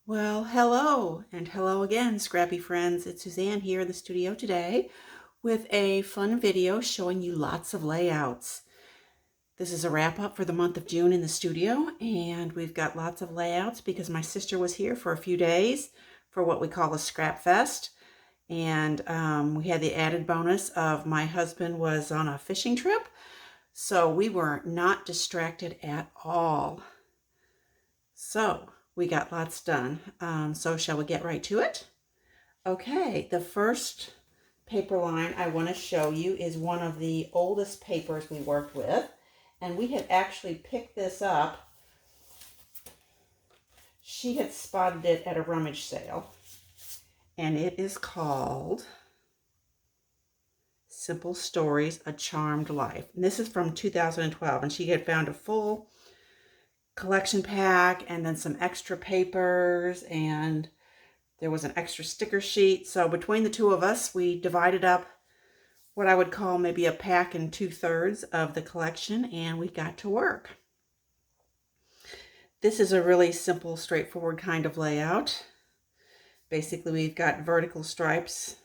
Well, hello, and hello again, scrappy friends. It's Suzanne here in the studio today with a fun video showing you lots of layouts. This is a wrap up for the month of June in the studio, and we've got lots of layouts because my sister was here for a few days for what we call a scrap fest. And we had the added bonus of my husband was on a fishing trip, so we were not distracted at all. So we got lots done. So shall we get right to it? Okay, the first paper line I want to show you is one of the oldest papers we worked with. And we had actually picked this up. She had spotted it at a rummage sale. And it is called Simple Stories, A Charmed Life. And this is from 2012. And she had found a full collection pack and then some extra papers, and there was an extra sticker sheet. So between the two of us, we divided up what I would call maybe a pack and 2/3 of the collection, and we got to work. This is a really simple, straightforward kind of layout. Basically, we've got vertical stripes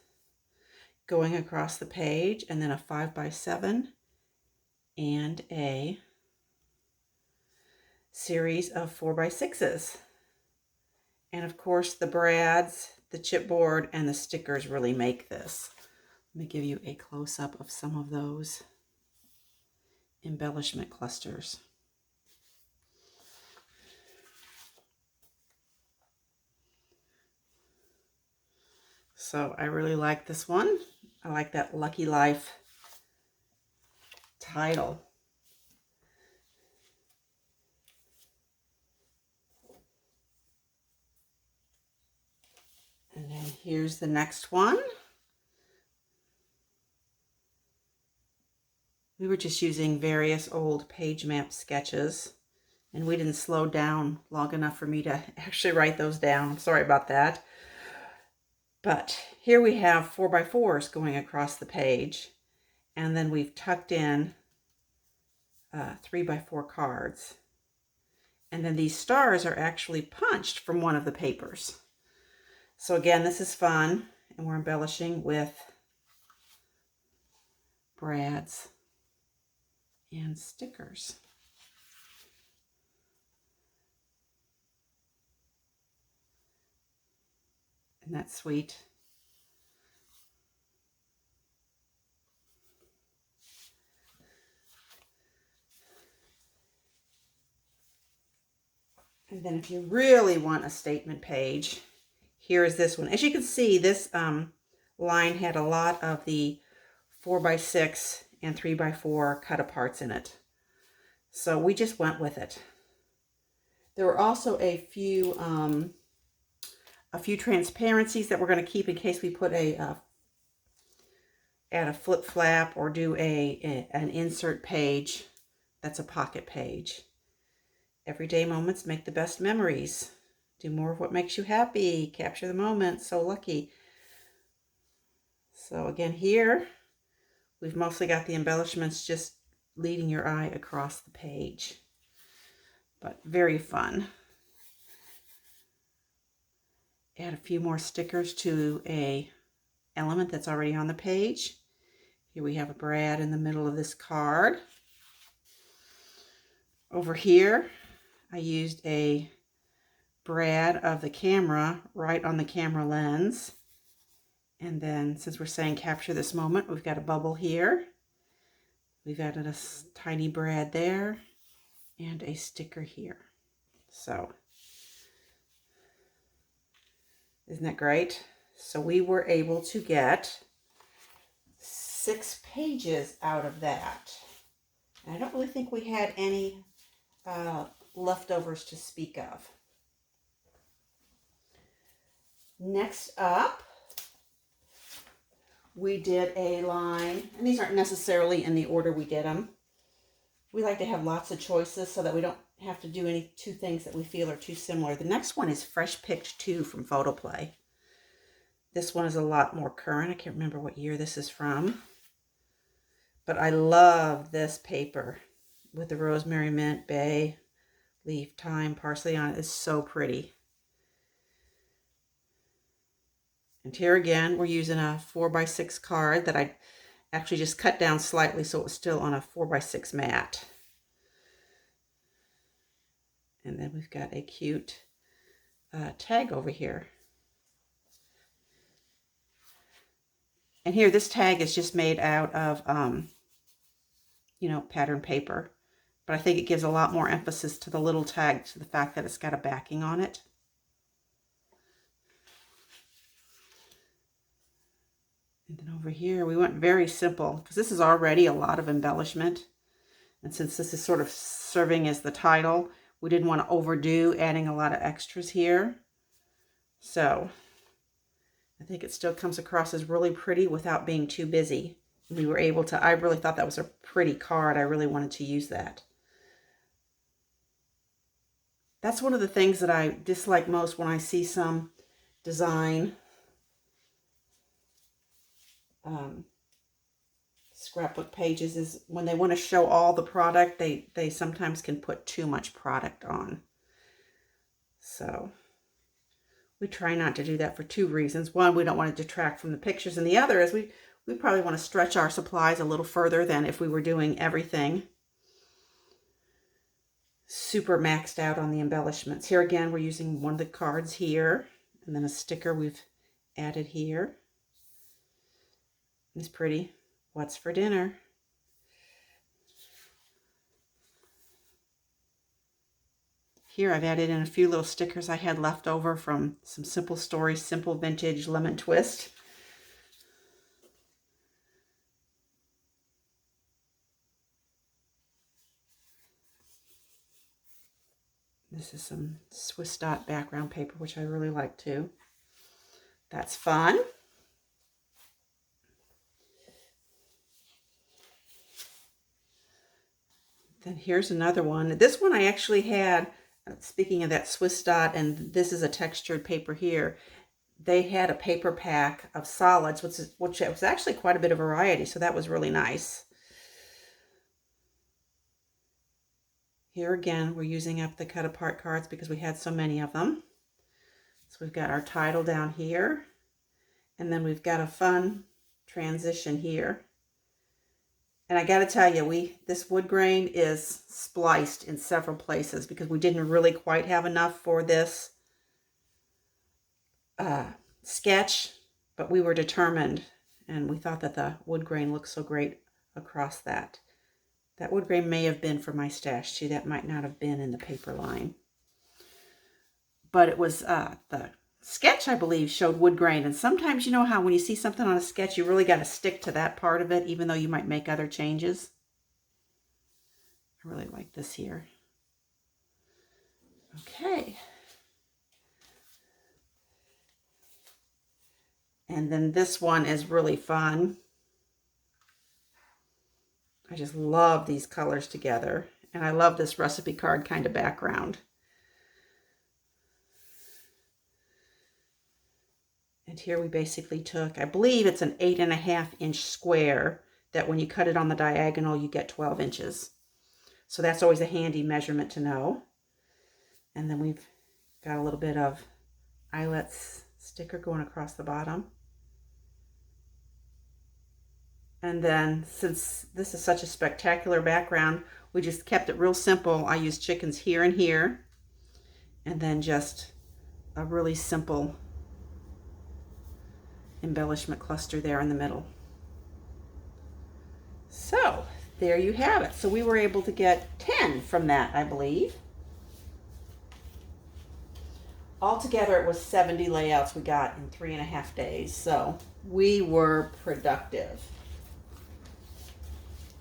going across the page, and then a 5x7 and a series of 4x6s. And of course the brads, the chipboard, and the stickers really make this. Let me give you a close-up of some of those embellishment clusters. So I really like this one. I like that Lucky Life title. And then here's the next one. We were just using various old page map sketches, and we didn't slow down long enough for me to actually write those down. I'm sorry about that. But here we have 4x4s going across the page, and then we've tucked in 3x4 cards. And then these stars are actually punched from one of the papers. So again, this is fun, and we're embellishing with brads and stickers. Isn't that sweet? And then if you really want a statement page, here is this one. As you can see, this line had a lot of the 4x6 and 3x4 cut aparts in it. So we just went with it. There were also a few transparencies that we're going to keep in case we put add a flip flap or do an insert page that's a pocket page. Everyday moments make the best memories. Do more of what makes you happy. Capture the moment. So lucky. So again, here we've mostly got the embellishments just leading your eye across the page. But very fun. Add a few more stickers to a element that's already on the page. Here we have a brad in the middle of this card. Over here, I used a brad of the camera right on the camera lens. And then since we're saying capture this moment, we've got a bubble here. We've added a tiny brad there and a sticker here. So isn't that great? So we were able to get 6 pages out of that. And I don't really think we had any leftovers to speak of. Next up, we did a line, and these aren't necessarily in the order we did them. We like to have lots of choices so that we don't have to do any two things that we feel are too similar. The next one is Fresh Picked 2 from Photoplay. This one is a lot more current. I can't remember what year this is from. But I love this paper with the rosemary, mint, bay, leaf, thyme, parsley on it. It's so pretty. And here again, we're using a 4x6 card that I actually just cut down slightly so it was still on a 4x6 mat. And then we've got a cute tag over here. And here, this tag is just made out of, pattern paper. But I think it gives a lot more emphasis to the little tag, to the fact that it's got a backing on it. And then over here, we went very simple, because this is already a lot of embellishment. And since this is sort of serving as the title, we didn't want to overdo adding a lot of extras here. So I think it still comes across as really pretty without being too busy. We were able to, I really thought that was a pretty card. I really wanted to use that. That's one of the things that I dislike most when I see some design scrapbook pages, is when they want to show all the product, they sometimes can put too much product on. So we try not to do that for two reasons. One, we don't want to detract from the pictures, and the other is we probably want to stretch our supplies a little further than if we were doing everything super maxed out on the embellishments. Here again, we're using one of the cards here, and then a sticker we've added here. It's pretty. What's for dinner? Here I've added in a few little stickers I had left over from some Simple Stories, Simple Vintage Lemon Twist. This is some Swiss dot background paper, which I really like too. That's fun. Then here's another one. This one I actually had, speaking of that Swiss dot, and this is a textured paper here, they had a paper pack of solids, which was actually quite a bit of variety, so that was really nice. Here again, we're using up the cut apart cards because we had so many of them. So we've got our title down here, and then we've got a fun transition here. And I got to tell you, this wood grain is spliced in several places because we didn't really quite have enough for this sketch, but we were determined, and we thought that the wood grain looked so great across that. That wood grain may have been for my stash too. That might not have been in the paper line. But it was the sketch, I believe, showed wood grain. And sometimes, you know how when you see something on a sketch, you really got to stick to that part of it, even though you might make other changes. I really like this here. Okay. And then this one is really fun. I just love these colors together. And I love this recipe card kind of background. And here we basically took, I believe it's an 8.5-inch square that when you cut it on the diagonal, you get 12 inches. So that's always a handy measurement to know. And then we've got a little bit of eyelets sticker going across the bottom. And then, since this is such a spectacular background, we just kept it real simple. I used chickens here and here, and then just a really simple embellishment cluster there in the middle. So, there you have it. So we were able to get 10 from that, I believe. Altogether, it was 70 layouts we got in 3.5 days. So we were productive.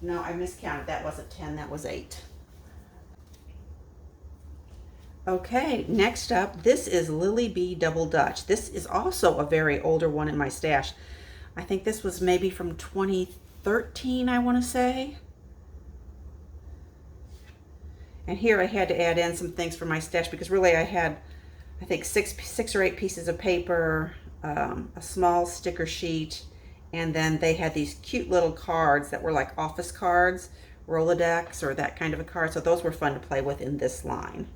No, I miscounted. That wasn't 10, that was 8. Okay, next up, this is Lily Bee Double Dutch. This is also a very older one in my stash. I think this was maybe from 2013, I want to say. And here I had to add in some things for my stash because really I had, I think, six or eight pieces of paper, a small sticker sheet, and then they had these cute little cards that were like office cards, Rolodex or that kind of a card. So those were fun to play with in this line.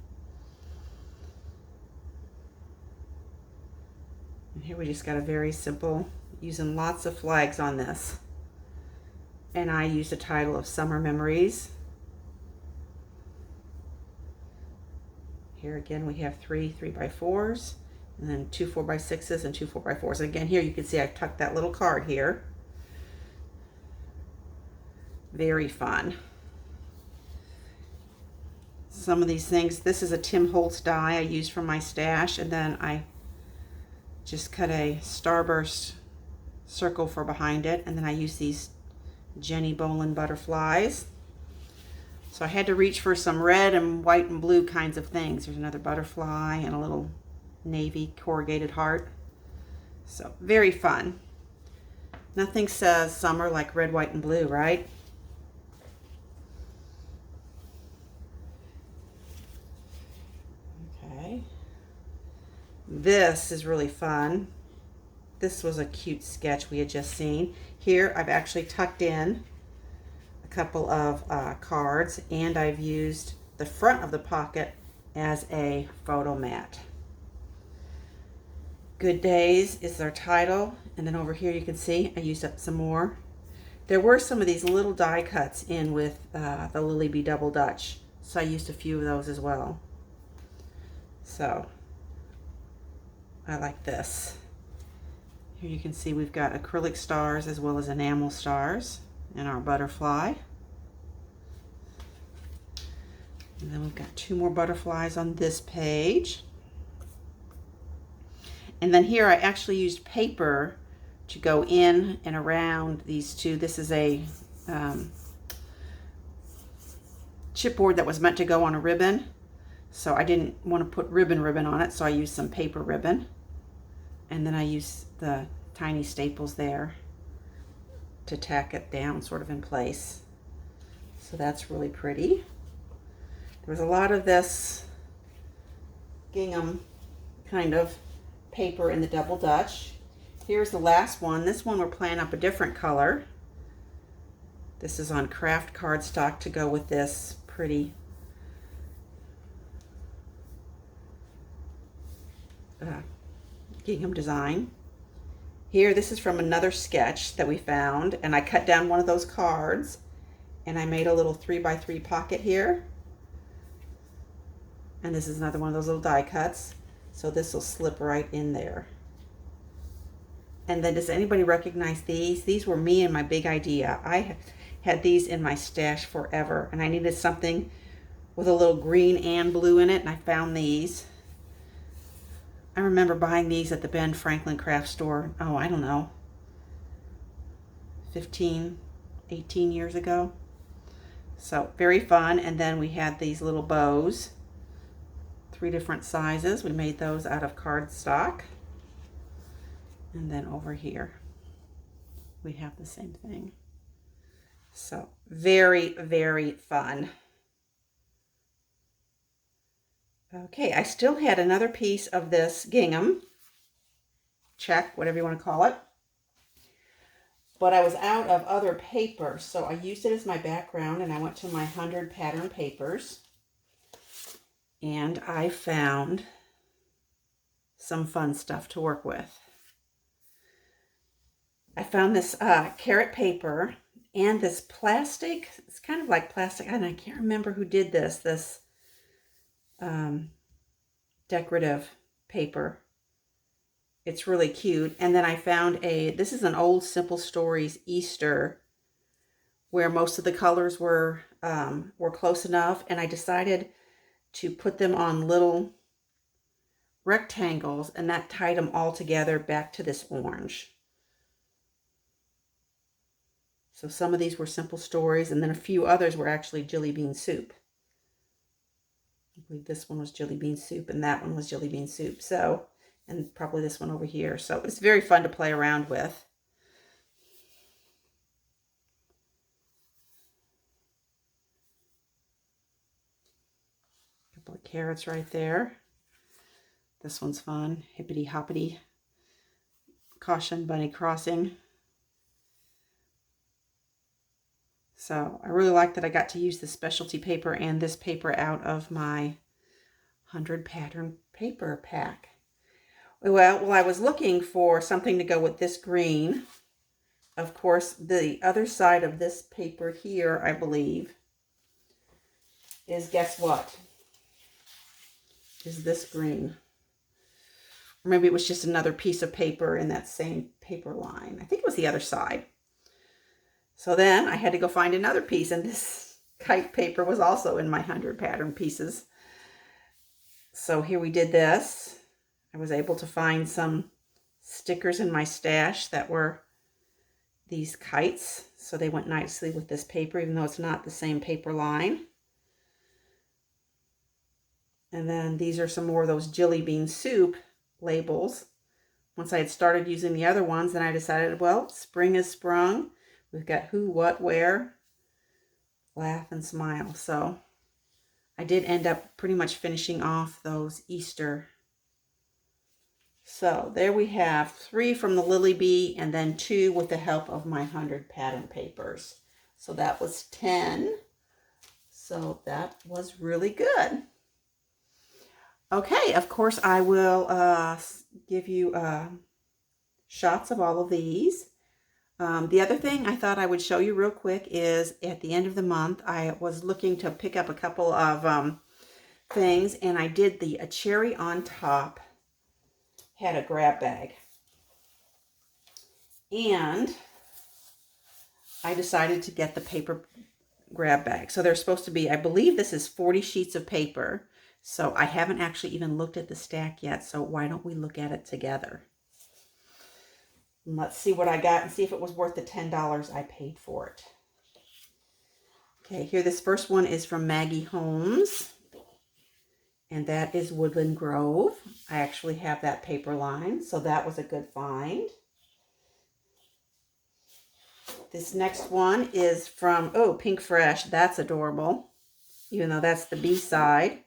And here we just got a very simple, using lots of flags on this. And I used a title of Summer Memories. Here again we have 3 3x4s, and then 2 4x6s and 2 4x4s. Again, here you can see I've tucked that little card here. Very fun. Some of these things, this is a Tim Holtz die I used from my stash, and then I just cut a starburst circle for behind it, and then I used these Jenny Bolin butterflies. So I had to reach for some red and white and blue kinds of things. There's another butterfly and a little navy corrugated heart. So very fun. Nothing says summer like red, white, and blue, right? Okay. This is really fun. This was a cute sketch we had just seen. Here I've actually tucked in couple of cards, and I've used the front of the pocket as a photo mat. Good Days is their title, and then over here you can see I used up some more. There were some of these little die cuts in with the Lily Bee Double Dutch, so I used a few of those as well. So I like this. Here you can see we've got acrylic stars as well as enamel stars and our butterfly. And then we've got 2 more butterflies on this page. And then here I actually used paper to go in and around these 2. This is a chipboard that was meant to go on a ribbon. So I didn't want to put ribbon on it, so I used some paper ribbon. And then I used the tiny staples there to tack it down sort of in place. So that's really pretty. There was a lot of this gingham kind of paper in the Double Dutch. Here's the last one. This one we're playing up a different color. This is on craft cardstock to go with this pretty gingham design. Here, this is from another sketch that we found, and I cut down one of those cards and I made a little 3x3 pocket here. And this is another one of those little die cuts. So this will slip right in there. And then does anybody recognize these? These were me and my big idea. I had these in my stash forever, and I needed something with a little green and blue in it, and I found these. I remember buying these at the Ben Franklin craft store, oh, I don't know, 15, 18 years ago. So very fun. And then we had these little bows, 3 different sizes. We made those out of cardstock. And then over here, we have the same thing. So very, very fun. Okay, I still had another piece of this gingham, check, whatever you want to call it. But I was out of other paper, so I used it as my background, and I went to my 100 pattern papers. And I found some fun stuff to work with. I found this carrot paper and this plastic. It's kind of like plastic, and I can't remember who did this decorative paper. It's really cute. And then I found this is an old Simple Stories Easter, where most of the colors were close enough, and I decided to put them on little rectangles, and that tied them all together back to this orange. So some of these were Simple Stories, and then a few others were actually Jelly Bean Soup. I believe this one was Jelly Bean Soup, and that one was Jelly Bean Soup. So, and probably this one over here. So it's very fun to play around with. A couple of carrots right there. This one's fun. Hippity hoppity. Caution Bunny Crossing. So I really like that I got to use the specialty paper and this paper out of my 100 pattern paper pack. Well, I was looking for something to go with this green. Of course, the other side of this paper here, I believe, is, guess what? Is this green. Or maybe it was just another piece of paper in that same paper line. I think it was the other side. So then I had to go find another piece, and this kite paper was also in my 100 pattern pieces. So here we did this. I was able to find some stickers in my stash that were these kites. So they went nicely with this paper, even though it's not the same paper line. And then these are some more of those jelly bean soup labels. Once I had started using the other ones, then I decided, well, spring is sprung. We've got who, what, where, laugh, and smile. So I did end up pretty much finishing off those Easter. So there we have 3 from the Lily Bee and then 2 with the help of my 100 pattern papers. So that was 10. So that was really good. Okay, of course I will give you shots of all of these. The other thing I thought I would show you real quick is at the end of the month, I was looking to pick up a couple of things, and I did a cherry on top had a grab bag. And I decided to get the paper grab bag. So there's supposed to be, I believe this is 40 sheets of paper. So I haven't actually even looked at the stack yet. So why don't we look at it together? Let's see what I got and see if it was worth the $10 I paid for it. Okay, here this first one is from Maggie Holmes. And that is Woodland Grove. I actually have that paper line, so that was a good find. This next one is from, oh, Pink Fresh. That's adorable, even though that's the B-side.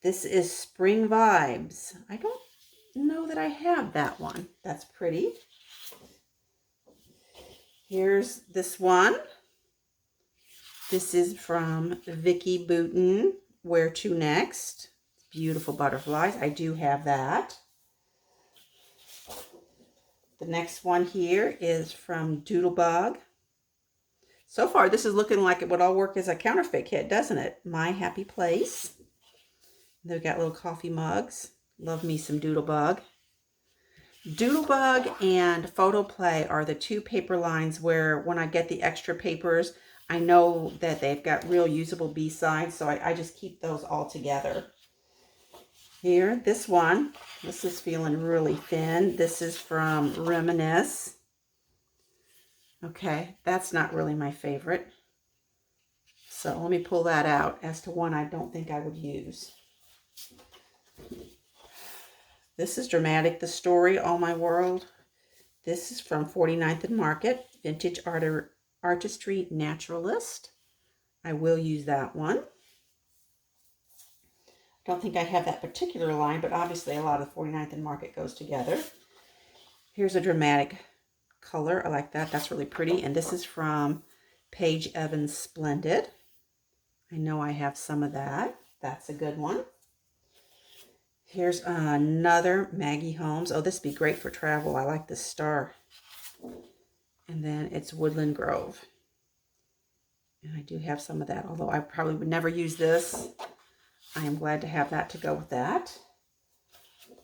This is Spring Vibes. I don't know that I have that one. That's pretty. Here's this one. This is from Vicky Booten, Where to Next. Beautiful butterflies. I do have that. The next one here is from Doodlebug. So far, this is looking like it would all work as a counterfeit kit, doesn't it? My Happy Place. They've got little coffee mugs. Love me some Doodlebug. Doodlebug and Photoplay are the 2 paper lines where when I get the extra papers, I know that they've got real usable B-sides, so I just keep those all together. Here, this one, this is feeling really thin. This is from Reminisce. Okay, that's not really my favorite. So let me pull that out as to one I don't think I would use. This is Dramatic, the Story, All My World. This is from 49th and Market, Vintage Artistry Naturalist. I will use that one. I don't think I have that particular line, but obviously a lot of 49th and Market goes together. Here's a Dramatic color. I like that. That's really pretty. And this is from Paige Evans Splendid. I know I have some of that. That's a good one. Here's another Maggie Holmes. Oh, this would be great for travel. I like this star. And then it's Woodland Grove. And I do have some of that, although I probably would never use this. I am glad to have that to go with that.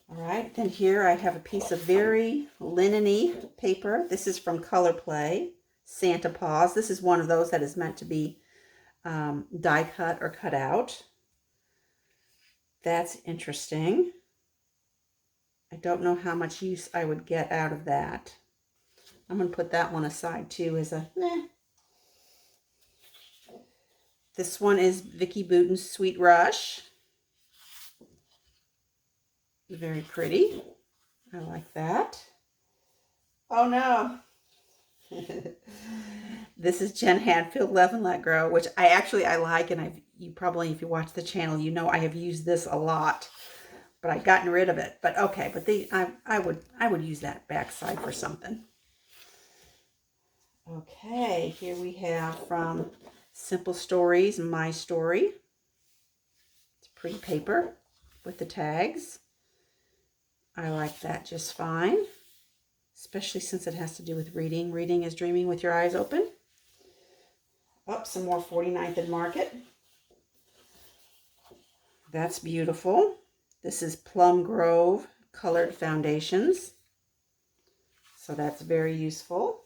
All right, then here I have a piece of very linen-y paper. This is from Color Play, Santa Paws. This is one of those that is meant to be die cut or cut out. That's interesting. I don't know how much use I would get out of that. I'm going to put that one aside too as a meh. This one is Vicky Booten's Sweet Rush. Very pretty. I like that. Oh no. This is Jen Hadfield, Love and Let Grow, which I like, and you probably, if you watch the channel, you know I have used this a lot. but I'd gotten rid of it. But okay, but I would use that backside for something. Okay, here we have from Simple Stories, My Story. It's pretty paper with the tags. I like that just fine, especially since it has to do with reading. Reading is dreaming with your eyes open. Oh, some more 49th and Market. That's beautiful. This is Plum Grove Colored Foundations. So that's very useful.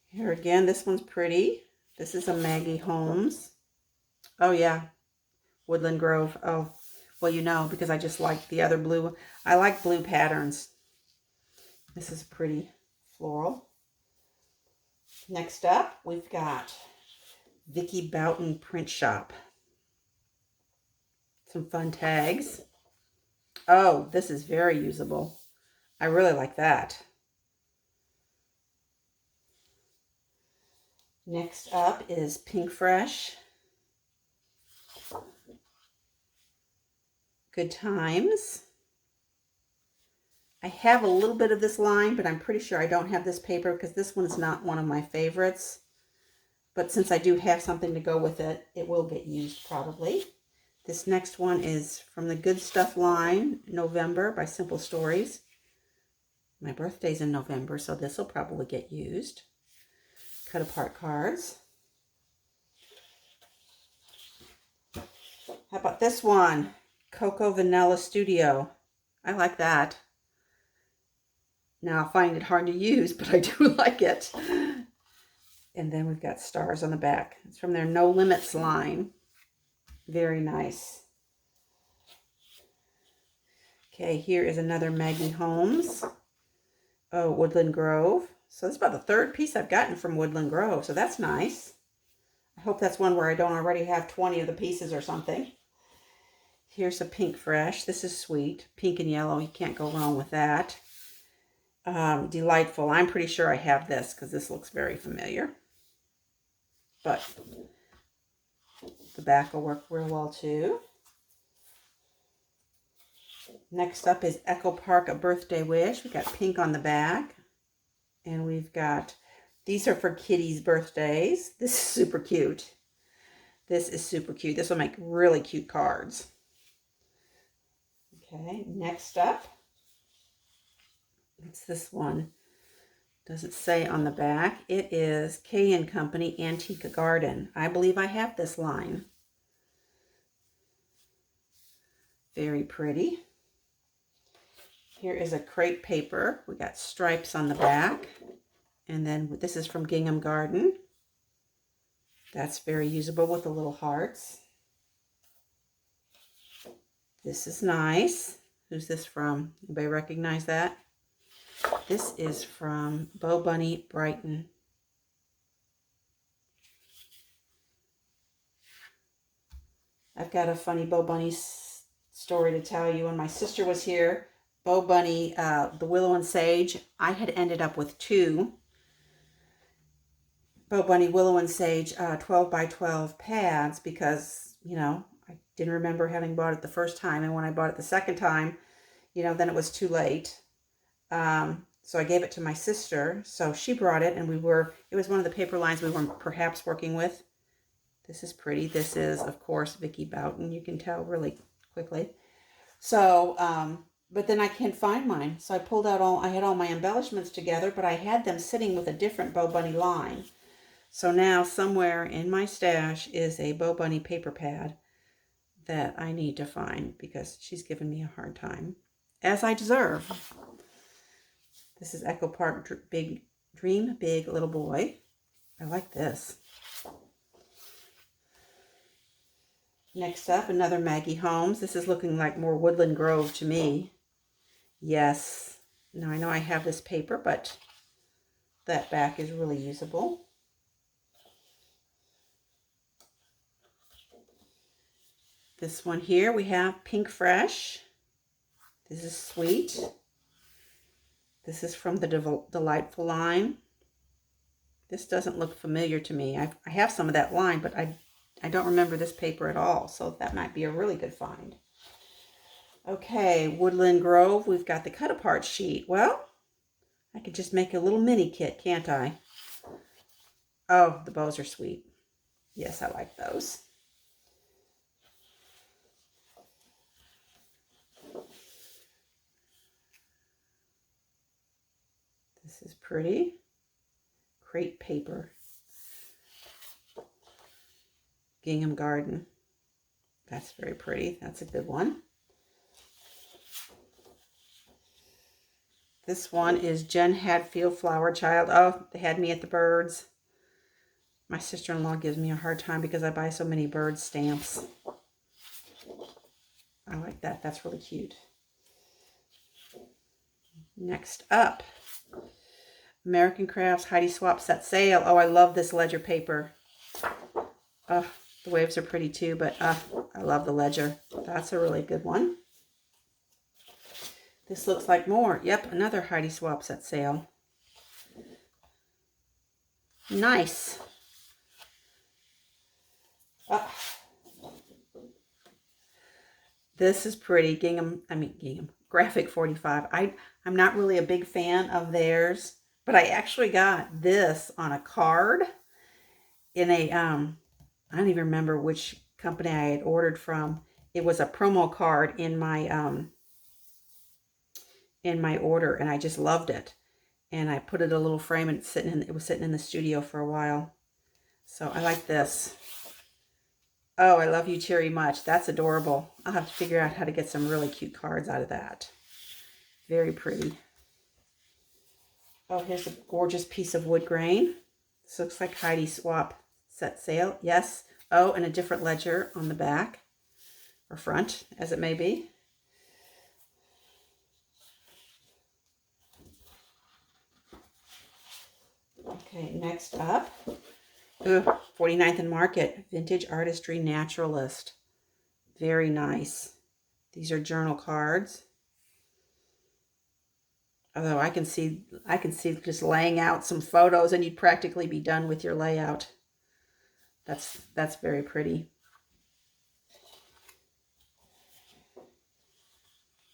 Here again, this one's pretty. This is a Maggie Holmes. Oh yeah, Woodland Grove. Oh, well, you know, because I just like the other blue. I like blue patterns. This is pretty floral. Next up, we've got Vicky Boughton Print Shop. Some fun tags. Oh, this is very usable. I really like that. Next up is Pink Fresh. Good Times. I have a little bit of this line, but I'm pretty sure I don't have this paper because this one is not one of my favorites. But since I do have something to go with it, it will get used probably. This next one is from the Good Stuff line, November by Simple Stories. My birthday's in November, so this will probably get used. Cut apart cards. How about this one? Cocoa Vanilla Studio. I like that. Now I find it hard to use, but I do like it. And then we've got stars on the back. It's from their No Limits line. Very nice. Okay, here is another Maggie Holmes. Oh, Woodland Grove. So this is about the third piece I've gotten from Woodland Grove, so that's nice. I hope that's one where I don't already have 20 of the pieces or something. Here's a Pink Fresh. This is sweet. Pink and yellow. You can't go wrong with that. Delightful. I'm pretty sure I have this because this looks very familiar. But the back will work real well too. Next up is Echo Park, A Birthday Wish. We've got pink on the back. And we've got, these are for Kitty's birthdays. This is super cute. This is super cute. This will make really cute cards. Okay, next up, it's this one. Does it say on the back? It is K & Company Antique Garden. I believe I have this line. Very pretty. Here is a crepe paper. We got stripes on the back. And then this is from Gingham Garden. That's very usable with the little hearts. This is nice. Who's this from? Anybody recognize that? This is from Bo Bunny Brighton. I've got a funny Bo Bunny story to tell you. When my sister was here, Bo Bunny, the Willow and Sage, I had ended up with two Bo Bunny Willow and Sage 12 by 12 pads because, you know, I didn't remember having bought it the first time. And when I bought it the second time, you know, then it was too late. So I gave it to my sister. So she brought it and it was one of the paper lines we were perhaps working with. This is pretty. This is, of course, Vicky Boughton. You can tell really quickly. So, but then I can't find mine. So I pulled out I had all my embellishments together, but I had them sitting with a different Bo Bunny line. So now somewhere in my stash is a Bo Bunny paper pad that I need to find because she's given me a hard time, as I deserve. This is Echo Park Dream Big Little Boy. I like this. Next up, another Maggie Holmes. This is looking like more Woodland Grove to me. Yes. Now I know I have this paper, but that back is really usable. This one here, we have Pink Fresh. This is sweet. This is from the Delightful line. This doesn't look familiar to me. I have some of that line, but I don't remember this paper at all, so that might be a really good find. Okay, Woodland Grove, we've got the cut apart sheet. Well, I could just make a little mini kit, can't I? Oh, the bows are sweet. Yes, I like those. This is pretty. Crepe paper. Gingham Garden. That's very pretty. That's a good one. This one is Jen Hadfield Flower Child. Oh, they had me at the birds. My sister-in-law gives me a hard time because I buy so many bird stamps. I like that. That's really cute. Next up, American Crafts Heidi Swapp Set Sail. Oh, I love this ledger paper. Oh, the waves are pretty too, but I love the ledger. That's a really good one. This looks like more. Yep, another Heidi Swapp Set Sail. Nice. This is pretty. Gingham, Graphic 45. I'm not really a big fan of theirs, but I actually got this on a card in a, I don't even remember which company I had ordered from. It was a promo card in my order, and I just loved it. And I put it in a little frame, and it was sitting in the studio for a while. So I like this. Oh, I love you, Cherry Much. That's adorable. I'll have to figure out how to get some really cute cards out of that. Very pretty. Oh, here's a gorgeous piece of wood grain. This looks like Heidi Swapp Set Sail. Yes. Oh, and a different ledger on the back, or front, as it may be. Okay, next up. Ooh, 49th and Market, Vintage Artistry Naturalist. Very nice. These are journal cards. Although I can see just laying out some photos and you'd practically be done with your layout. That's very pretty.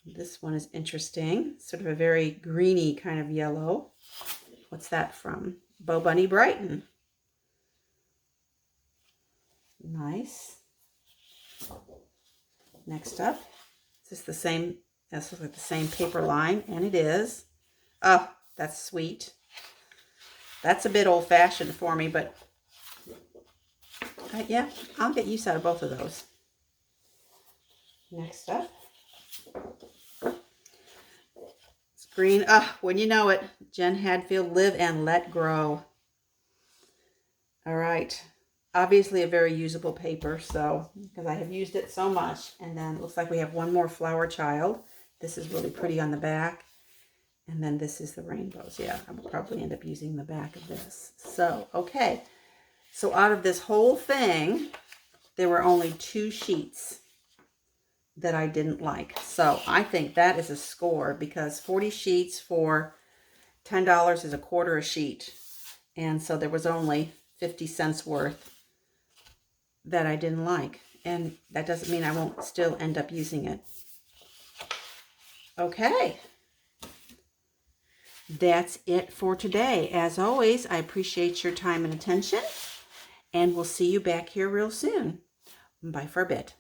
This one is interesting. Sort of a very greeny kind of yellow. What's that from? Bo Bunny Brighton. Nice. Next up, is this the same? This looks like the same paper line, and it is. Oh, that's sweet. That's a bit old-fashioned for me, but yeah, I'll get use out of both of those. Next up, it's green. When you know it, Jen Hadfield, Live and Let Grow. All right. Obviously a very usable paper, so because I have used it so much. And then it looks like we have one more flower child. This is really pretty on the back. And then this is the rainbows. Yeah, I will probably end up using the back of this. So, okay. So out of this whole thing, there were only 2 sheets that I didn't like. So I think that is a score, because 40 sheets for $10 is a quarter a sheet. And so there was only 50 cents worth that I didn't like. And that doesn't mean I won't still end up using it. Okay. That's it for today. As always, I appreciate your time and attention. And we'll see you back here real soon. Bye for a bit.